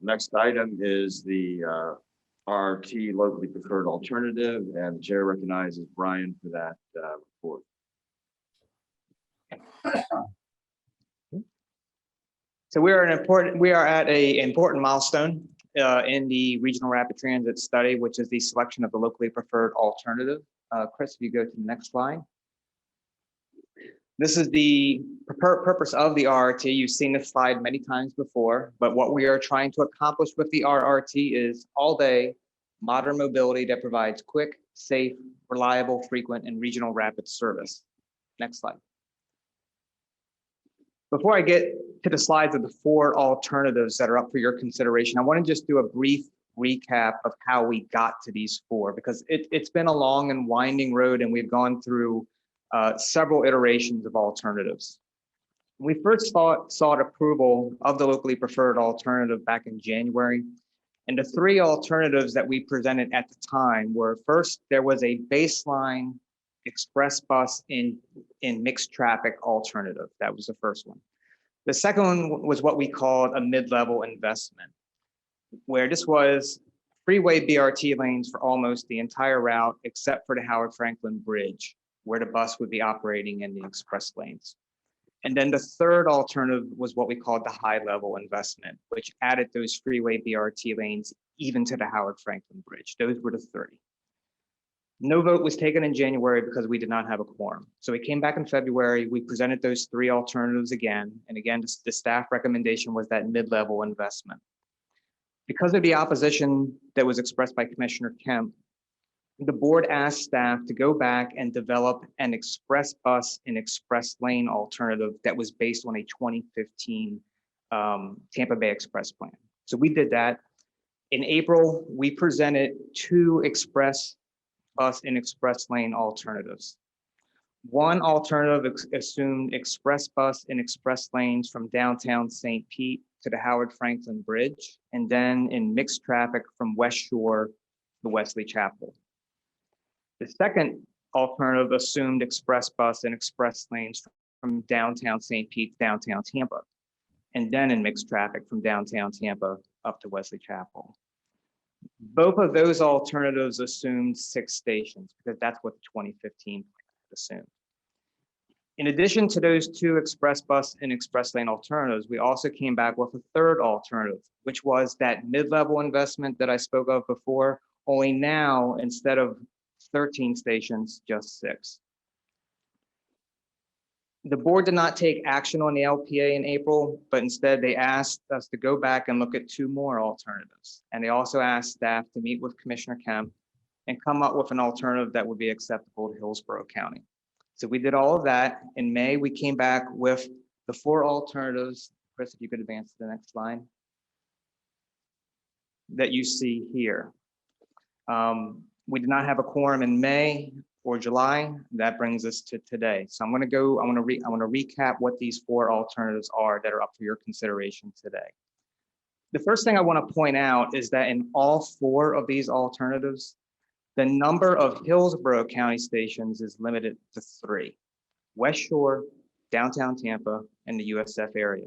Next item is the RRT locally preferred alternative, and the chair recognizes Brian for that report. So we are at an important milestone in the regional rapid transit study, which is the selection of the locally preferred alternative. Chris, if you go to the next slide. This is the purpose of the RRT. You've seen this slide many times before, but what we are trying to accomplish with the RRT is all-day modern mobility that provides quick, safe, reliable, frequent, and regional rapid service. Next slide. Before I get to the slides of the 4 alternatives that are up for your consideration, I want to just do a brief recap of how we got to these 4, because it's been a long and winding road, and we've gone through several iterations of alternatives. We first sought approval of the locally preferred alternative back in January, and the 3 alternatives that we presented at the time were: first, there was a baseline express bus in mixed traffic alternative. That was the first one. The second one was what we called a mid-level investment, where this was freeway BRT lanes for almost the entire route except for the Howard Franklin Bridge, where the bus would be operating in the express lanes. And then the third alternative was what we called the high-level investment, which added those freeway BRT lanes even to the Howard Franklin Bridge. Those were the 3. No vote was taken in January because we did not have a quorum. So we came back in February, we presented those 3 alternatives again. And again, the staff recommendation was that mid-level investment. Because of the opposition that was expressed by Commissioner Kemp, the board asked staff to go back and develop an express bus and express lane alternative that was based on a 2015 Tampa Bay Express plan. So we did that. In April, we presented 2 express bus and express lane alternatives. One alternative assumed express bus and express lanes from downtown St. Pete to the Howard Franklin Bridge, and then in mixed traffic from West Shore to Wesley Chapel. The second alternative assumed express bus and express lanes from downtown St. Pete to downtown Tampa, and then in mixed traffic from downtown Tampa up to Wesley Chapel. Both of those alternatives assumed 6 stations because that's what the 2015 plan assumed. In addition to those 2 express bus and express lane alternatives, we also came back with a third alternative, which was that mid-level investment that I spoke of before, only now instead of 13 stations, just 6. The board did not take action on the LPA in April, but instead they asked us to go back and look at 2 more alternatives. And they also asked staff to meet with Commissioner Kemp and come up with an alternative that would be acceptable to Hillsborough County. So we did all of that. In May, we came back with the 4 alternatives. Chris, if you could advance to the next slide, that you see here. We did not have a quorum in May or July. That brings us to today. So I want to recap what these 4 alternatives are that are up for your consideration today. The first thing I want to point out is that in all 4 of these alternatives, the number of Hillsborough County stations is limited to 3: West Shore, downtown Tampa, and the USF area.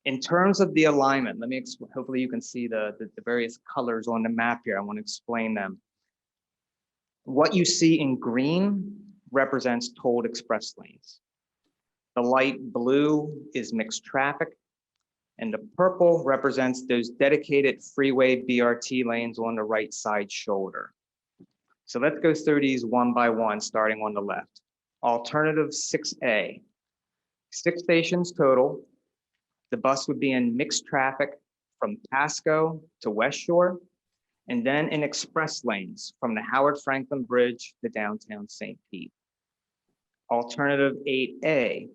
In terms of the alignment, let me explain. Hopefully you can see the various colors on the map here. I want to explain them. What you see in green represents tolled express lanes. The light blue is mixed traffic, and the purple represents those dedicated freeway BRT lanes on the right side shoulder. So let's go through these one by one, starting on the left. Alternative 6A, 6 stations total. The bus would be in mixed traffic from Pasco to West Shore, and then in express lanes from the Howard Franklin Bridge to downtown St. Pete. Alternative 8A,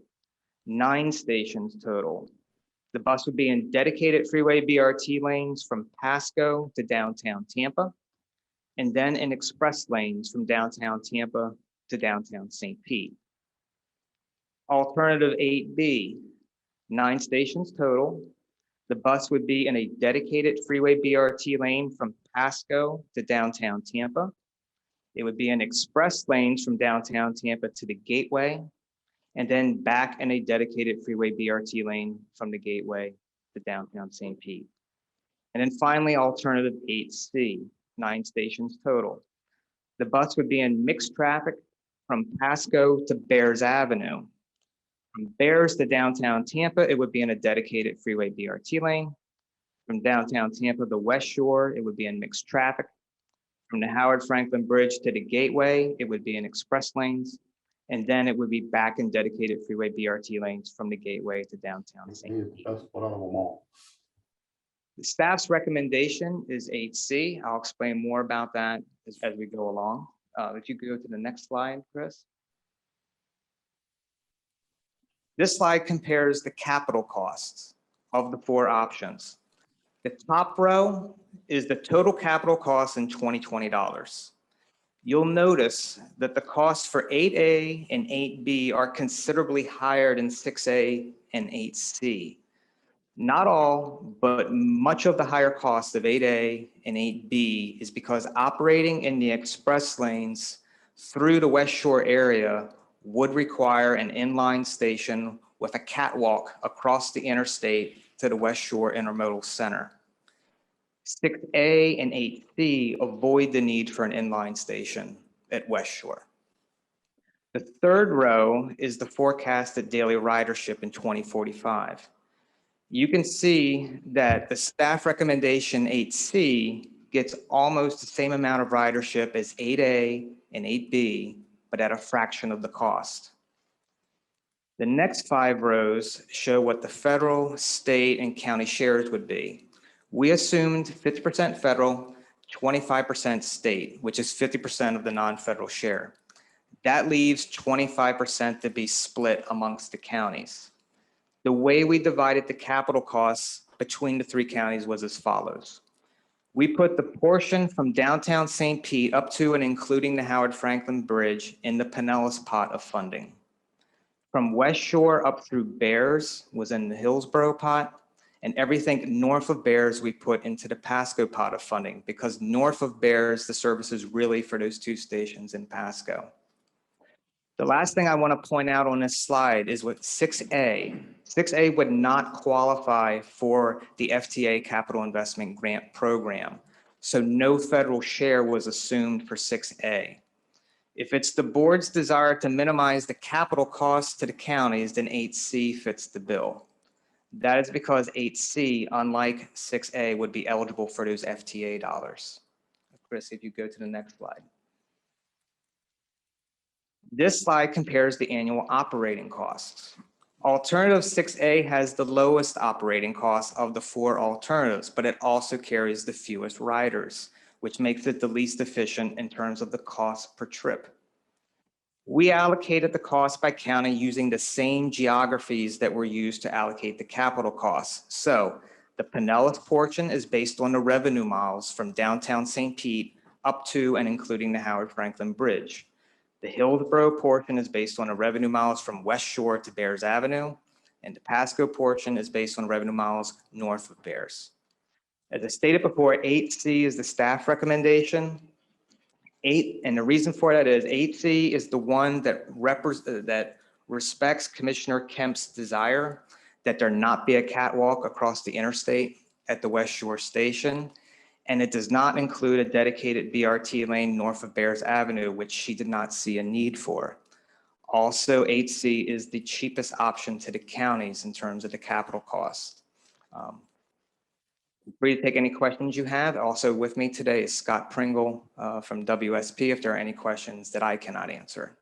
9 stations total. The bus would be in dedicated freeway BRT lanes from Pasco to downtown Tampa, and then in express lanes from downtown Tampa to downtown St. Pete. Alternative 8B, 9 stations total. The bus would be in a dedicated freeway BRT lane from Pasco to downtown Tampa. It would be in express lanes from downtown Tampa to the Gateway, and then back in a dedicated freeway BRT lane from the Gateway to downtown St. Pete. And then finally, alternative 8C, 9 stations total. The bus would be in mixed traffic from Pasco to Bears Avenue. From Bears to downtown Tampa, it would be in a dedicated freeway BRT lane. From downtown Tampa to West Shore, it would be in mixed traffic. From the Howard Franklin Bridge to the Gateway, it would be in express lanes. And then it would be back in dedicated freeway BRT lanes from the Gateway to downtown St. Pete. The staff's recommendation is 8C. I'll explain more about that as we go along. If you go to the next slide, Chris. This slide compares the capital costs of the 4 options. The top row is the total capital cost in 2020 dollars. You'll notice that the costs for 8A and 8B are considerably higher than 6A and 8C. Not all, but much of the higher cost of 8A and 8B is because operating in the express lanes through the West Shore area would require an inline station with a catwalk across the interstate to the West Shore Intermodal Center. 6A and 8C avoid the need for an inline station at West Shore. The third row is the forecasted daily ridership in 2045. You can see that the staff recommendation 8C gets almost the same amount of ridership as 8A and 8B, but at a fraction of the cost. The next 5 rows show what the federal, state, and county shares would be. We assumed 50% federal, 25% state, which is 50% of the non-federal share. That leaves 25% to be split amongst the counties. The way we divided the capital costs between the 3 counties was as follows. We put the portion from downtown St. Pete up to and including the Howard Franklin Bridge in the Pinellas pot of funding. From West Shore up through Bears was in the Hillsborough pot, and everything north of Bears we put into the Pasco pot of funding, because north of Bears, the service is really for those 2 stations in Pasco. The last thing I want to point out on this slide is with 6A. 6A would not qualify for the FTA Capital Investment Grant Program, so no federal share was assumed for 6A. If it's the board's desire to minimize the capital costs to the counties, then 8C fits the bill. That is because 8C, unlike 6A, would be eligible for those FTA dollars. Chris, if you go to the next slide. This slide compares the annual operating costs. Alternative 6A has the lowest operating cost of the 4 alternatives, but it also carries the fewest riders, which makes it the least efficient in terms of the cost per trip. We allocated the cost by county using the same geographies that were used to allocate the capital costs. So the Pinellas portion is based on the revenue miles from downtown St. Pete up to and including the Howard Franklin Bridge. The Hillsborough portion is based on the revenue miles from West Shore to Bears Avenue, and the Pasco portion is based on revenue miles north of Bears. As I stated before, 8C is the staff recommendation. And the reason for that is 8C is the one that respects Commissioner Kemp's desire that there not be a catwalk across the interstate at the West Shore station. And it does not include a dedicated BRT lane north of Bears Avenue, which she did not see a need for. Also, 8C is the cheapest option to the counties in terms of the capital cost. Free to take any questions you have. Also with me today is Scott Pringle from WSP if there are any questions that I cannot answer.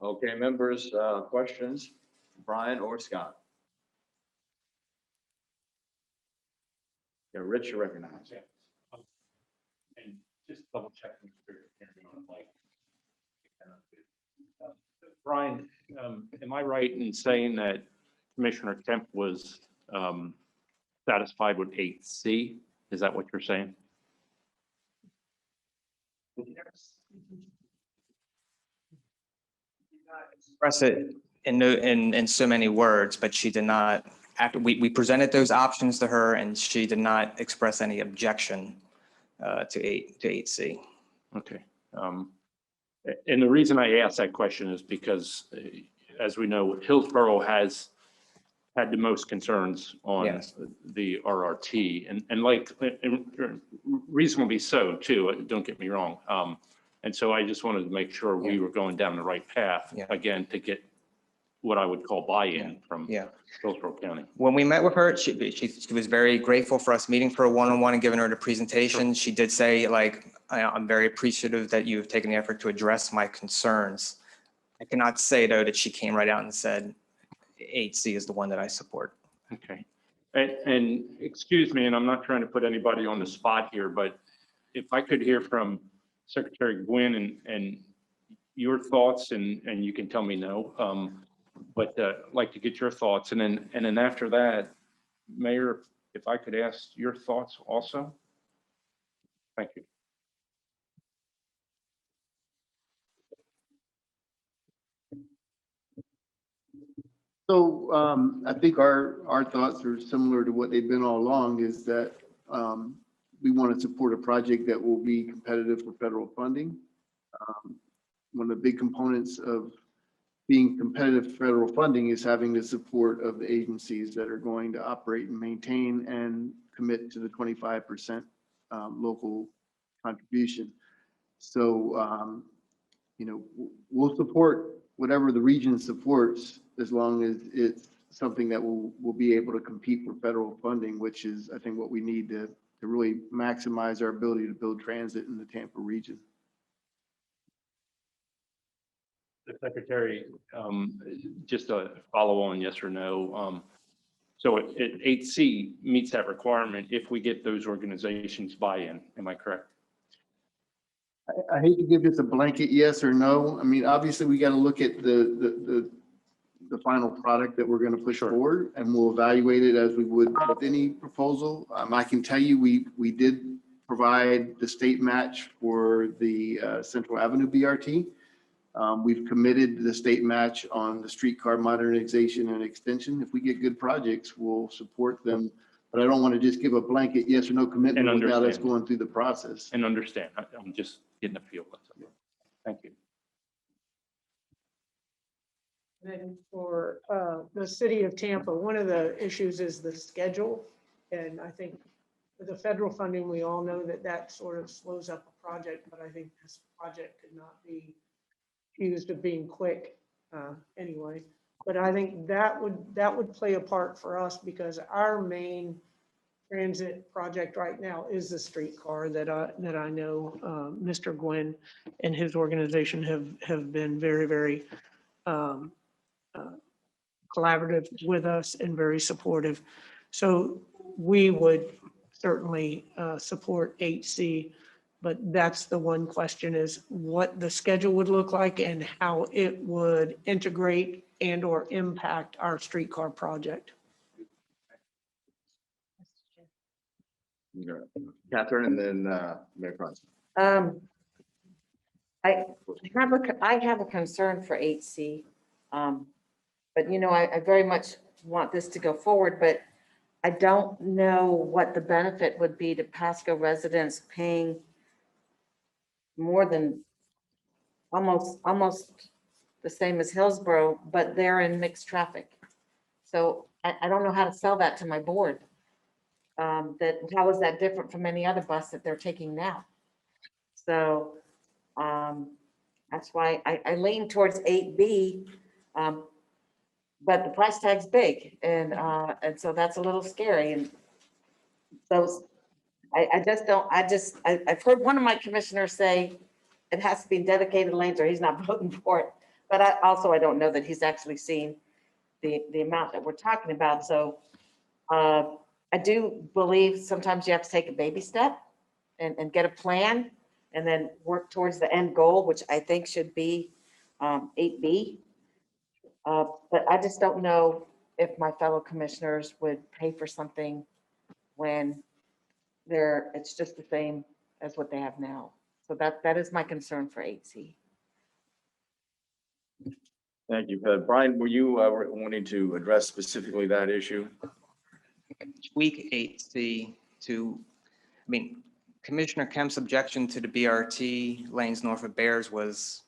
Okay, members, questions, Brian or Scott? Yeah, Rich, you recognize. Yeah. And just double checking. Brian, am I right in saying that Commissioner Kemp was satisfied with 8C? Is that what you're saying? Express it in so many words, but she did not. We presented those options to her, and she did not express any objection to 8C. Okay. And the reason I asked that question is because, as we know, Hillsborough has had the most concerns on Yes. the RRT and like and reasonably so too, don't get me wrong. And so I just wanted to make sure we were going down the right path Yeah. again to get what I would call buy-in from Yeah. Hillsborough County. When we met with her, she was very grateful for us meeting for a one-on-one and giving her the presentation. She did say, like, I'm very appreciative that you've taken the effort to address my concerns. I cannot say, though, that she came right out and said, 8C is the one that I support. Okay. And excuse me, and I'm not trying to put anybody on the spot here, but if I could hear from Secretary Gwynn and your thoughts, and you can tell me no, but I'd like to get your thoughts. And then after that, Mayor, if I could ask your thoughts also. Thank you. So I think our thoughts are similar to what they've been all along, is that we want to support a project that will be competitive for federal funding. One of the big components of being competitive for federal funding is having the support of the agencies that are going to operate and maintain and commit to the 25% local contribution. So, you know, we'll support whatever the region supports, as long as it's something that will be able to compete for federal funding, which is, I think, what we need to really maximize our ability to build transit in the Tampa region. The Secretary, just a follow on, yes or no. So 8C meets that requirement if we get those organizations buy-in. Am I correct? I hate to give this a blanket yes or no. I mean, obviously, we got to look at the final product that we're going to push forward, and we'll evaluate it as we would with any proposal. I can tell you, we did provide the state match for the Central Avenue BRT. We've committed the state match on the streetcar modernization and extension. If we get good projects, we'll support them. But I don't want to just give a blanket yes or no commitment without us going through the process. And understand, I'm just getting a feel. Thank you. And for the city of Tampa, one of the issues is the schedule. And I think with the federal funding, we all know that sort of slows up a project, but I think this project could not be accused of being quick anyway. But I think that would play a part for us, because our main transit project right now is the streetcar that I know Mr. Gwynn and his organization have been very, very collaborative with us and very supportive. So we would certainly support 8C, but that's the one question, is what the schedule would look like and how it would integrate and or impact our streetcar project. Catherine, and then Mayor Price. I have a concern for 8C. But, you know, I very much want this to go forward, but I don't know what the benefit would be to Pasco residents paying more than almost the same as Hillsborough, but they're in mixed traffic. So I don't know how to sell that to my board. That how is that different from any other bus that they're taking now? So that's why I lean towards 8B. But the price tag's big, and so that's a little scary. And those, I've heard one of my commissioners say it has to be dedicated lanes or he's not voting for it. But I don't know that he's actually seen the amount that we're talking about. So I do believe sometimes you have to take a baby step and get a plan and then work towards the end goal, which I think should be 8B. But I just don't know if my fellow commissioners would pay for something when it's just the same as what they have now. So that is my concern for 8C. Thank you. Brian, were you wanting to address specifically that issue? Tweak 8C to, I mean, Commissioner Kemp's objection to the BRT lanes north of Bears was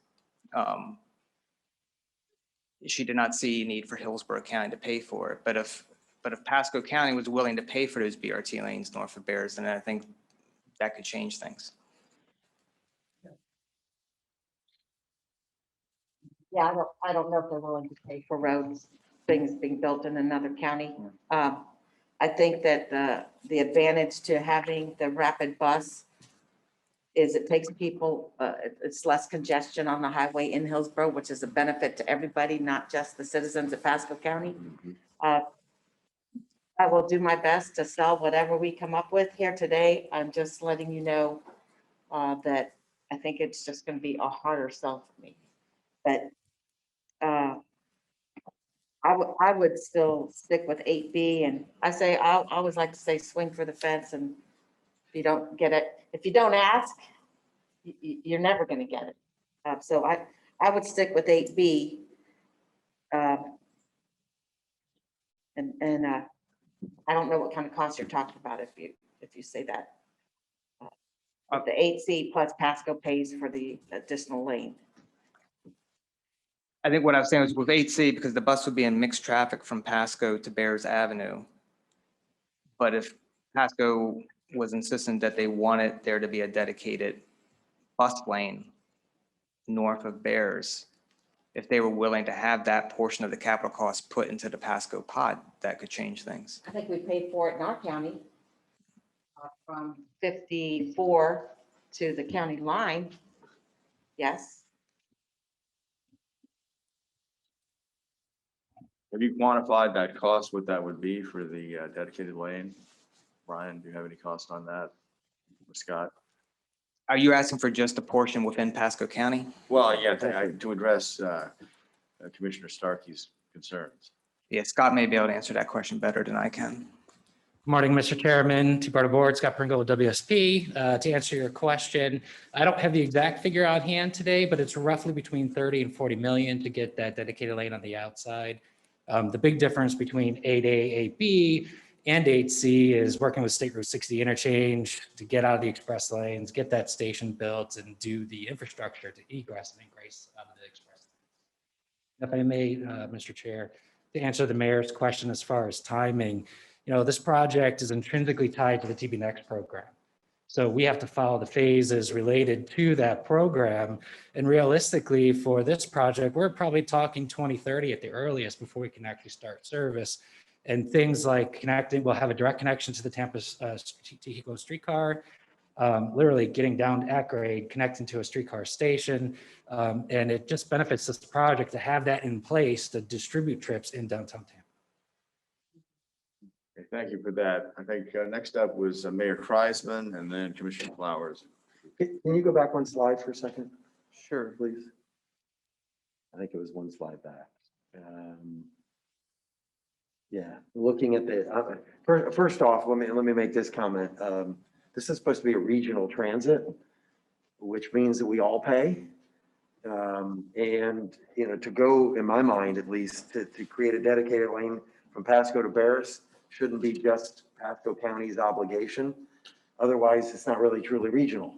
she did not see a need for Hillsborough County to pay for it. But if Pasco County was willing to pay for those BRT lanes north of Bears, then I think that could change things. Yeah, I don't know if they're willing to pay for roads, things being built in another county. I think that the advantage to having the rapid bus is it takes people, it's less congestion on the highway in Hillsborough, which is a benefit to everybody, not just the citizens of Pasco County. I will do my best to sell whatever we come up with here today. I'm just letting you know that I think it's just going to be a harder sell for me. But I would still stick with 8B, and I always like to say swing for the fence, and if you don't get it, if you don't ask, you're never going to get it. So I would stick with 8B. And I don't know what kind of cost you're talking about if you say that. The 8C plus Pasco pays for the additional lane. I think what I was saying was with 8C, because the bus would be in mixed traffic from Pasco to Bears Avenue. But if Pasco was insistent that they wanted there to be a dedicated bus lane north of Bears, if they were willing to have that portion of the capital cost put into the Pasco pod, that could change things. I think we paid for it in our county from 54 to the county line. Yes. Have you quantified that cost, what that would be for the dedicated lane? Brian, do you have any cost on that? Or Scott? Are you asking for just a portion within Pasco County? Well, yeah, to address Commissioner Starkey's concerns. Yeah, Scott may be able to answer that question better than I can. Good morning, Mr. Chairman, TBARTA Board, Scott Pringle with WSP. To answer your question, I don't have the exact figure on hand today, but it's roughly between 30 and 40 million to get that dedicated lane on the outside. The big difference between 8A, 8B, and 8C is working with State Route 60 interchange to get out of the express lanes, get that station built, and do the infrastructure to egress and ingress out of the express. If I may, Mr. Chair, to answer the mayor's question as far as timing, this project is intrinsically tied to the TB Next program. So we have to follow the phases related to that program. And realistically, for this project, we're probably talking 2030 at the earliest before we can actually start service. And things like connecting, we'll have a direct connection to the Tampa Tehico streetcar, literally getting down at grade, connecting to a streetcar station. And it just benefits this project to have that in place to distribute trips in downtown Tampa. Okay, thank you for that. I think next up was Mayor Kreisman and then Commissioner Flowers. Can you go back one slide for a second? Sure. Please. I think it was one slide back. Yeah, looking at the, first off, let me make this comment. This is supposed to be a regional transit, which means that we all pay. And, to go, in my mind, at least, to create a dedicated lane from Pasco to Bears shouldn't be just Pasco County's obligation. Otherwise, it's not really truly regional.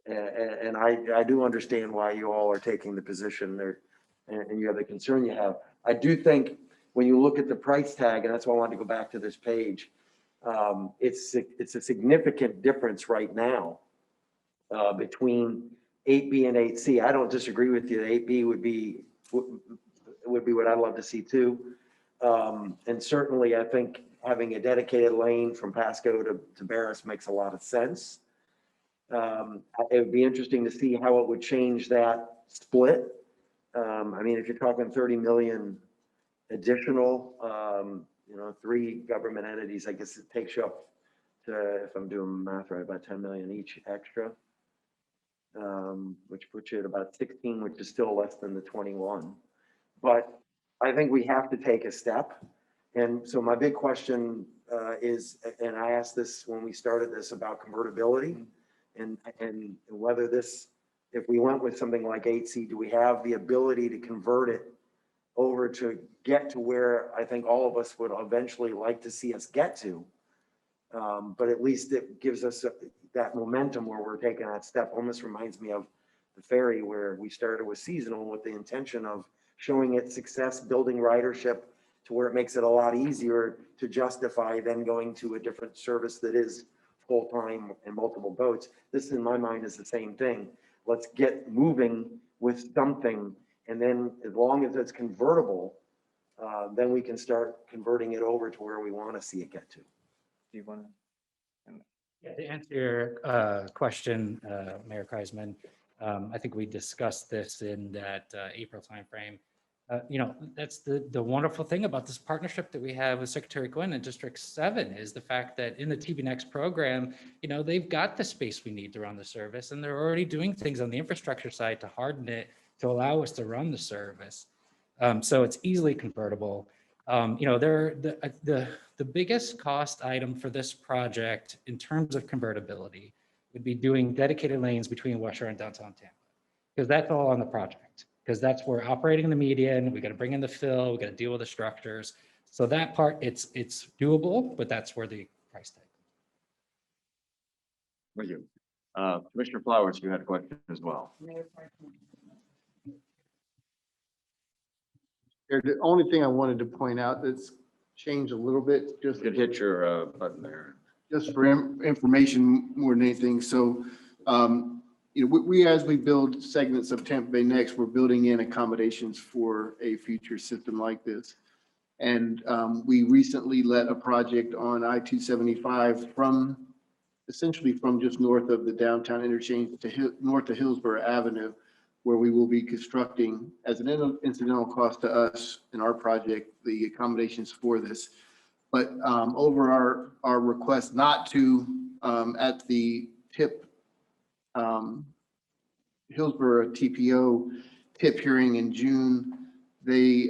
And I do understand why you all are taking the position there and you have the concern you have. I do think when you look at the price tag, and that's why I wanted to go back to this page, it's a significant difference right now between 8B and 8C. I don't disagree with you. 8B would be what I'd love to see too. And certainly I think having a dedicated lane from Pasco to Barris makes a lot of sense. It would be interesting to see how it would change that split. I mean, if you're talking 30 million additional, 3 government entities, I guess it takes you up to, if I'm doing math right, about 10 million each extra, which puts you at about 16, which is still less than the 21. But I think we have to take a step. And so my big question is, and I asked this when we started this about convertibility and whether this, if we went with something like 8C, do we have the ability to convert it over to get to where I think all of us would eventually like to see us get to. But at least it gives us that momentum where we're taking that step. Almost reminds me of the ferry where we started with seasonal with the intention of showing it success, building ridership to where it makes it a lot easier to justify then going to a different service that is full-time and multiple boats. This in my mind is the same thing. Let's get moving with something. And then as long as it's convertible, then we can start converting it over to where we want to see it get to. Do you want to? Yeah, to answer your question, Mayor Kreisman, I think we discussed this in that April timeframe. That's the wonderful thing about this partnership that we have with Secretary Gwynn and District 7 is the fact that in the TB Next program, they've got the space we need to run the service, and they're already doing things on the infrastructure side to harden it to allow us to run the service. So it's easily convertible. The biggest cost item for this project in terms of convertibility would be doing dedicated lanes between West Shore and downtown Tampa, because that's all on the project. Because that's where operating the median, we got to bring in the fill, we got to deal with the structures. So that part, it's doable, but that's where the price tag. Thank you. Commissioner Flowers, you had a question as well. The only thing I wanted to point out that's changed a little bit, You could hit your button there. just for information more than anything. So, we as we build segments of Tampa Bay Next, we're building in accommodations for a future system like this. And we recently let a project on I-275 essentially from just north of the downtown interchange to north of Hillsborough Avenue, where we will be constructing as an incidental cost to us in our project, the accommodations for this. But over our request not to, at the Hillsborough TPO tip hearing in June, they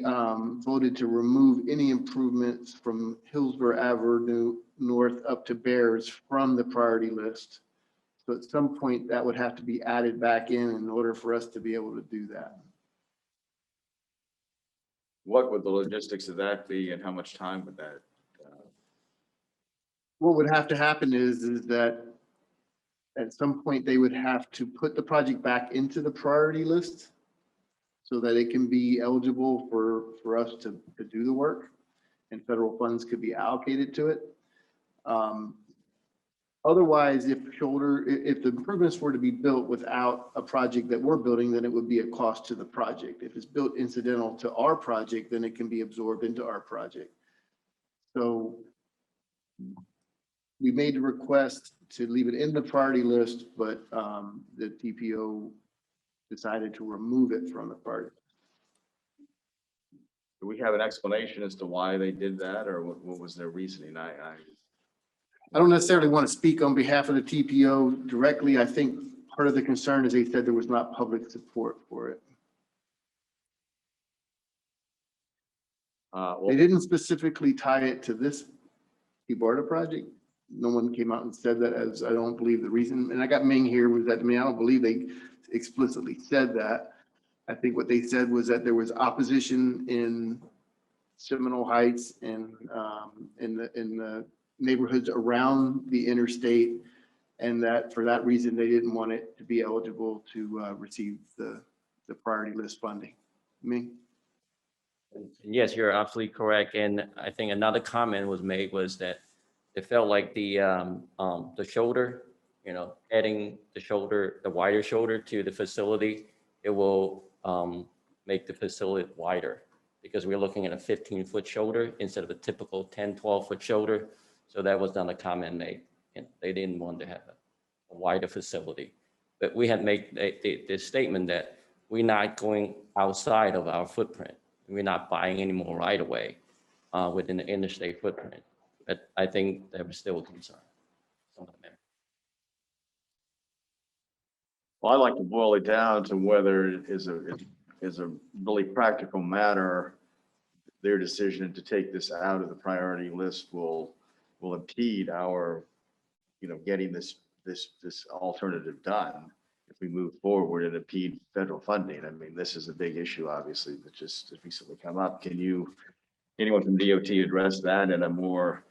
voted to remove any improvements from Hillsborough Avenue north up to Bears from the priority list. So at some point that would have to be added back in order for us to be able to do that. What would the logistics of that be and how much time would that? What would have to happen is that at some point they would have to put the project back into the priority list so that it can be eligible for us to do the work and federal funds could be allocated to it. Otherwise, if the improvements were to be built without a project that we're building, then it would be a cost to the project. If it's built incidental to our project, then it can be absorbed into our project. So we made the request to leave it in the priority list, but the TPO decided to remove it from the priority. Do we have an explanation as to why they did that, or what was their reasoning? I don't necessarily want to speak on behalf of the TPO directly. I think part of the concern is they said there was not public support for it. They didn't specifically tie it to this TBARTA project. No one came out and said that, as I don't believe the reason. And I got Ming here with that. I mean, I don't believe they explicitly said that. I think what they said was that there was opposition in Seminole Heights and in the neighborhoods around the interstate, and that for that reason they didn't want it to be eligible to receive the priority list funding. Me? Yes, you're absolutely correct. And I think another comment was made was that it felt like the shoulder, adding the wider shoulder to the facility, it will make the facility wider because we're looking at a 15-foot shoulder instead of a typical 10, 12-foot shoulder. So that was not a comment made. And they didn't want to have a wider facility. But we had made the statement that we're not going outside of our footprint. We're not buying any more right away within the interstate footprint. But I think there was still a concern. Well, I like to boil it down to whether it is a really practical matter. Their decision to take this out of the priority list will impede our, getting this alternative done. If we move forward and impede federal funding. I mean, this is a big issue, obviously, that just recently come up. Can anyone from DOT address that in a more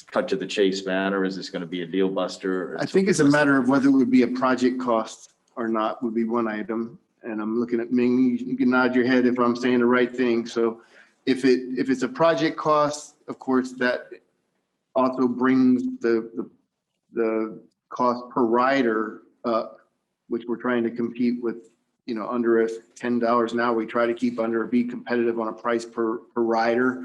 cut to the chase manner? Is this going to be a deal buster? I think it's a matter of whether it would be a project cost or not would be one item. And I'm looking at Ming, you can nod your head if I'm saying the right thing. So if it's a project cost, of course, that also brings the cost per rider up, which we're trying to compete with, you know, under $10 an hour. We try to keep under, be competitive on a price per rider.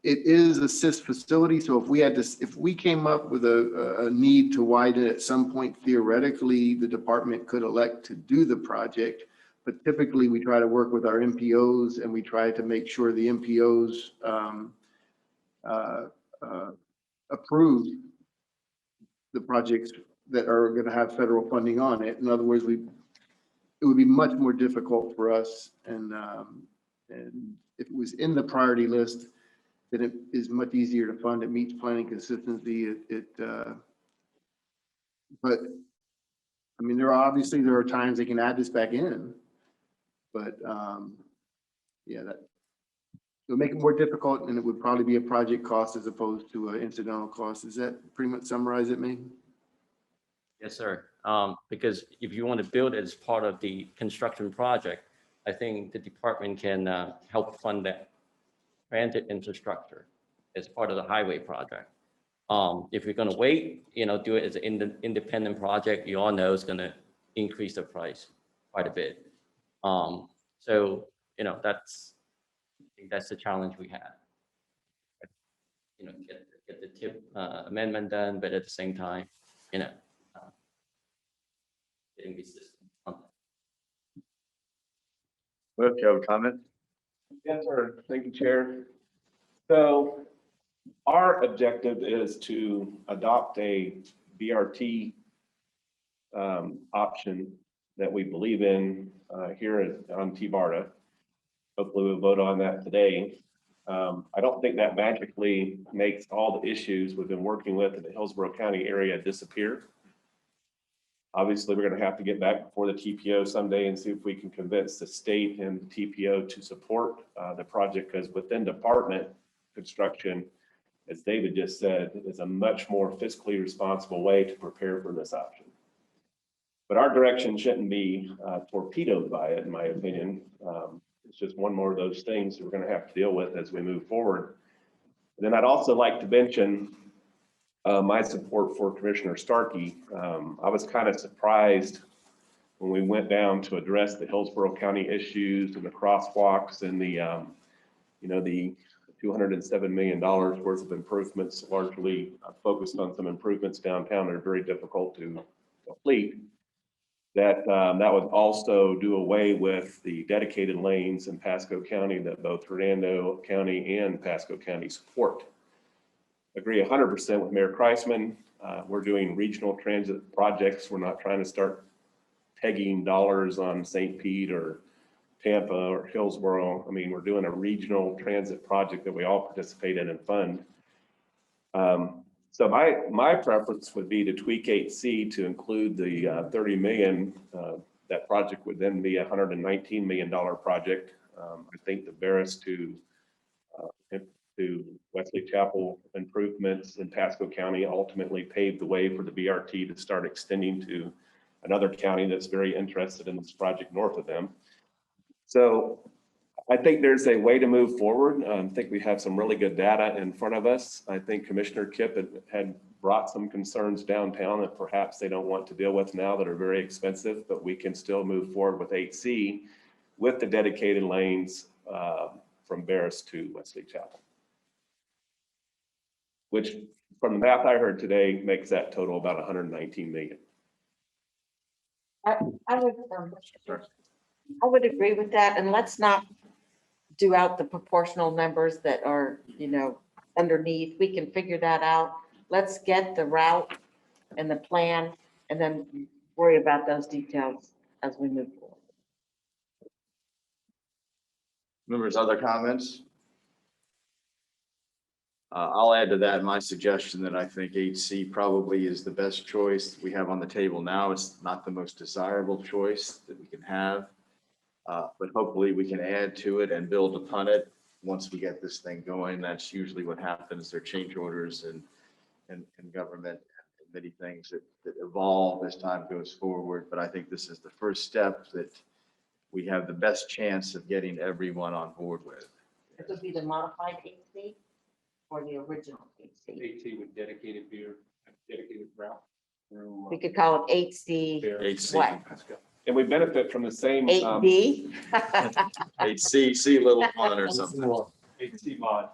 It is a CIS facility, so if we came up with a need to widen at some point, theoretically, the department could elect to do the project. But typically, we try to work with our MPOs, and we try to make sure the MPOs approve the projects that are going to have federal funding on it. In other words, it would be much more difficult for us, and if it was in the priority list, then it is much easier to fund. It meets planning consistency. But I mean, there are times they can add this back in, but yeah, that it'll make it more difficult, and it would probably be a project cost as opposed to an incidental cost. Does that pretty much summarize it, Ming? Yes, sir. Because if you want to build it as part of the construction project, I think the department can help fund that transit infrastructure as part of the highway project. If you're going to wait, do it as an independent project, you all know it's going to increase the price quite a bit. So, I think that's the challenge we have. Get the tip amendment done, but at the same time, getting the system. Cliff, you have a comment? Yes, sir. Thank you, Chair. So our objective is to adopt a BRT option that we believe in here on TBARTA. Hopefully we'll vote on that today. I don't think that magically makes all the issues we've been working with in the Hillsborough County area disappear. Obviously, we're going to have to get back before the TPO someday and see if we can convince the state and the TPO to support the project, because within department construction, as David just said, is a much more fiscally responsible way to prepare for this option. But our direction shouldn't be torpedoed by it, in my opinion. It's just one more of those things that we're going to have to deal with as we move forward. And then I'd also like to mention my support for Commissioner Starkey. I was kind of surprised when we went down to address the Hillsborough County issues and the crosswalks and the $207 million worth of improvements, largely focused on some improvements downtown that are very difficult to complete. That would also do away with the dedicated lanes in Pasco County that both Hernando County and Pasco County support. Agree 100% with Mayor Kreisman. We're doing regional transit projects. We're not trying to start pegging dollars on St. Pete or Tampa or Hillsborough. I mean, we're doing a regional transit project that we all participate in and fund. So my preference would be to tweak 8C to include the 30 million. That project would then be a $119 million project. I think the Barris to Wesley Chapel improvements in Pasco County ultimately paved the way for the BRT to start extending to another county that's very interested in this project north of them. So I think there's a way to move forward. I think we have some really good data in front of us. I think Commissioner Kipp had brought some concerns downtown that perhaps they don't want to deal with now that are very expensive, but we can still move forward with 8C with the dedicated lanes from Barris to Wesley Chapel, which from the math I heard today makes that total about 119 million. I would agree with that, and let's not do out the proportional numbers that are, underneath. We can figure that out. Let's get the route and the plan, and then worry about those details as we move forward. Members, other comments? I'll add to that my suggestion that I think 8C probably is the best choice we have on the table now. It's not the most desirable choice that we can have, but hopefully we can add to it and build upon it once we get this thing going. That's usually what happens. There are change orders in government. many things that evolve as time goes forward, but I think this is the first step that we have the best chance of getting everyone on board with. It would be the modified 8C or the original 8C. AT with dedicated beer, dedicated route through. We could call it 8C, HC, what? And we benefit from the same. 8B? HC, little one or something. HC mod.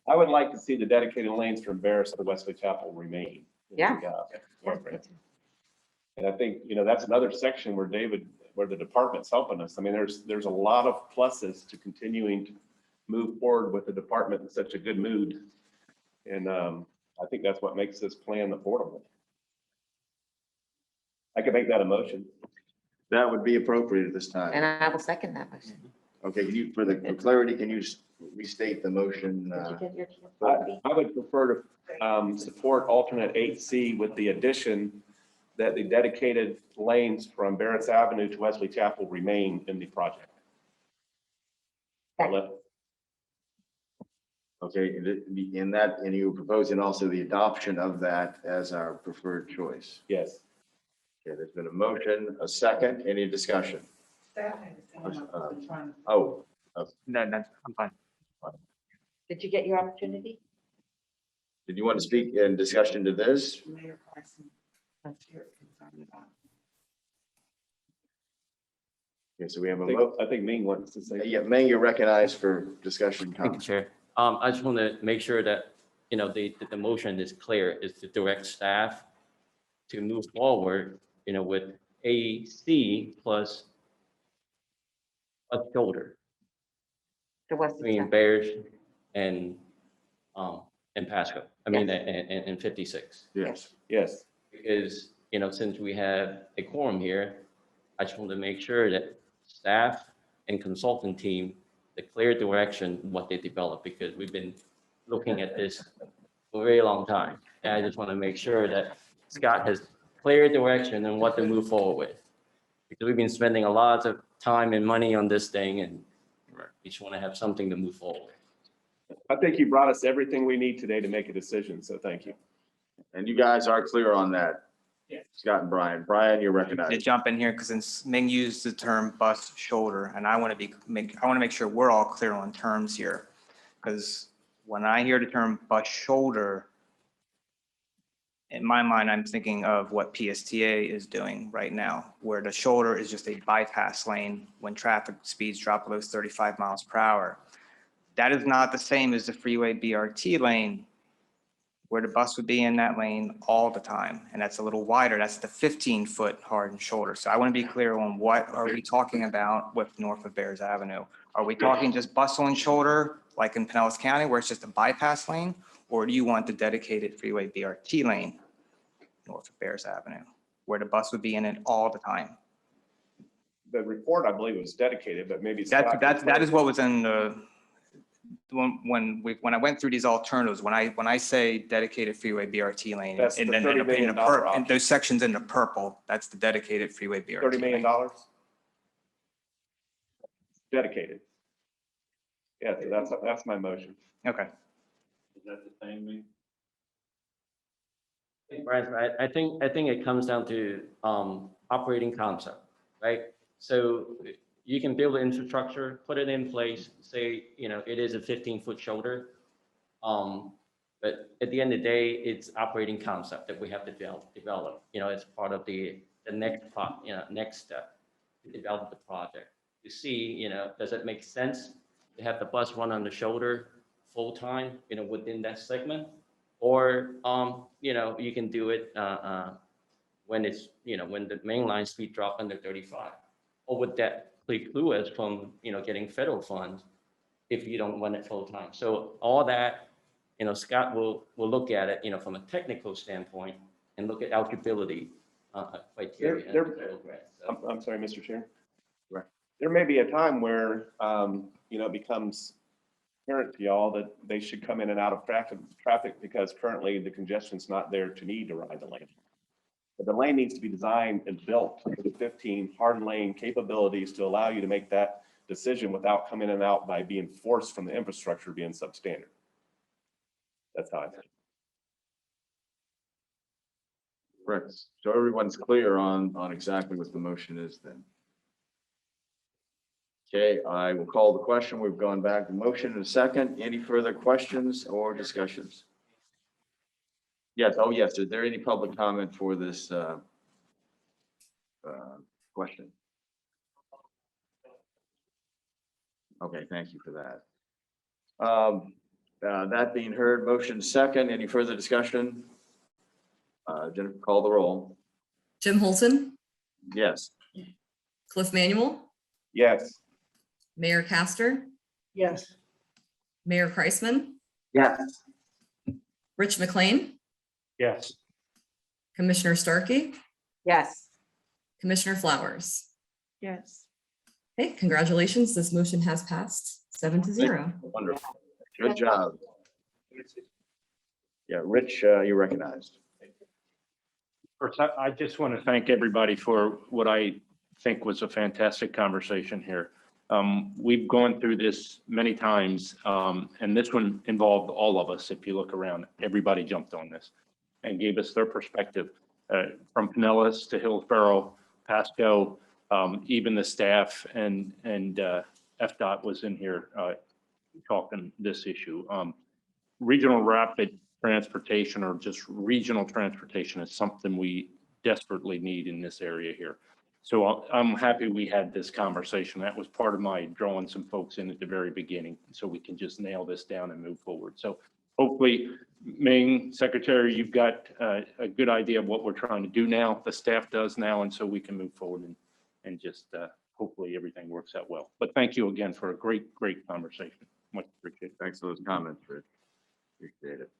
I would like to see the dedicated lanes from Barris to Wesley Chapel remain. Yeah. And I think, that's another section where where the department's helping us. I mean, there's a lot of pluses to continuing to move forward with the department in such a good mood. And I think that's what makes this plan affordable. I could make that a motion. That would be appropriate at this And time. I will second that motion. Okay, for the clarity, can you restate the motion? Did you get your copy? I would prefer to support alternate 8C with the addition that the dedicated lanes from Barrett's Avenue to Wesley Chapel remain in the project. I'll let- Okay, in that, and you were proposing also the adoption of that as our preferred choice. Yes. Okay, there's been a motion, a second, any discussion? Oh, No, I'm fine. Did you get your opportunity? did you want to speak in discussion to this? Okay, so we have a vote. I think Ming wants to say. Yeah, Meng, you're recognized for discussion Thank you, comments. Chair. I just want to make sure that, the motion is clear, is to direct staff to move forward, with AC plus a shoulder The West. between Bears and Pasco. I mean, and 56. Yes. Yes. Because, since we have a quorum here, I just want to make sure that staff and consultant team, the clear direction, what they develop, because we've been looking at this for a very long time. And I just want to make sure that Scott has clear direction on what to move forward with. Because we've been spending a lot of time and money on this thing, and we just want to have something to move forward. I think you brought us everything we need today to make a decision, so thank you. And you guys are clear on that? Yes. Scott and Brian. Brian, you're To recognized. jump in here, because since Ming used the term bus shoulder, and I want to make sure we're all clear on terms here. Because when I hear the term bus shoulder, in my mind, I'm thinking of what PSTA is doing right now, where the shoulder is just a bypass lane when traffic speeds drop below 35 miles per hour. That is not the same as the freeway BRT lane, where the bus would be in that lane all the time. And that's a little wider. That's the 15-foot hardened shoulder. So I want to be clear on what are we talking about with north of Bears Avenue? Are we talking just bustle and shoulder, like in Pinellas County, where it's just a bypass lane? Or do you want the dedicated freeway BRT lane north of Bears Avenue, where the bus would be in it all the time? The report, I believe, was dedicated, but maybe. That is what was in the, when I went through these alternatives, when I say dedicated freeway BRT lane, That's and the then $30 million and option. those sections in the purple, that's the dedicated freeway BRT. $30 million? lane. Dedicated. Yeah, so that's my motion. Okay. Is that the same thing? Brian, I think it comes down to operating concept, right? So you can build infrastructure, put it in place, say, it is a 15-foot shoulder. But at the end of the day, it's operating concept that we have to develop. It's part of the next step to develop the project. To see, does it make sense to have the bus run on the shoulder full time, within that segment? Or, you can do it when it's, when the main line speed drop under 35. Or would that preclude us from, getting federal funds if you don't run it full time? So all that, Scott will look at it, from a technical standpoint and look at eligibility criteria. I'm sorry, Mr. Chair. Right. There may be a time where, it becomes apparent to y'all that they should come in and out of traffic because currently the congestion's not there to need to ride the lane. But the lane needs to be designed and built with the 15 hard lane capabilities to allow you to make that decision without coming in and out by being forced from the infrastructure being substandard. That's how I think. Correct. So everyone's clear on exactly what the motion is then. Okay, I will call the question. We've gone back to motion in a second. Any further questions or discussions? Yes, oh yes, is there any public comment for this question? Okay, thank you for that. That being heard, motion second, any further discussion? Jennifer, call the roll. Jim Holton, Yes. Cliff Manuel, Yes. Mayor Castor, Yes. Mayor Kreisman, Yes. Rich McLean, Yes. Commissioner Starkey, Yes. Commissioner Flowers. Yes. Okay, congratulations. This motion has passed 7-0. Wonderful. Good job. Yeah, Rich, you're recognized. First, I just want to thank everybody for what I think was a fantastic conversation here. We've gone through this many times, and this one involved all of us. If you look around, everybody jumped on this and gave us their perspective, from Pinellas to Hillsborough, Pasco, even the staff and FDOT was in here talking this issue. Regional rapid transportation or just regional transportation is something we desperately need in this area here. So I'm happy we had this conversation. That was part of my drawing some folks in at the very beginning, so we can just nail this down and move forward. So hopefully, Ming, Secretary, you've got a good idea of what we're trying to do now, the staff does now, and so we can move forward and just hopefully everything works out well. But thank you again for a great, great conversation. Much appreciated. Thanks for those comments, Rich. Appreciate it.